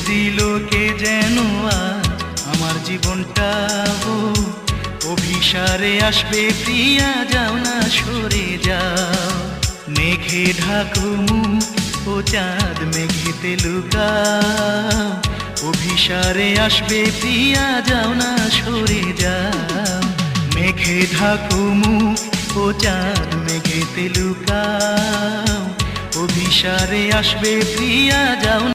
দিল কে যেন আজ আমার জীবনটা অভিসারে আসবে প্রিয়া, যাও না সরে যাও। মেঘে ঢাকো মুখ ও চাঁদ মেঘেতে লুকাও, অভিসারে আসবে প্রিয়া, যাও না সরে যাও। মেঘে ঢাকো মুখ ও চাঁদ মেঘেতে লুকাও, অভিসারে আসবে প্রিয়া, যাও।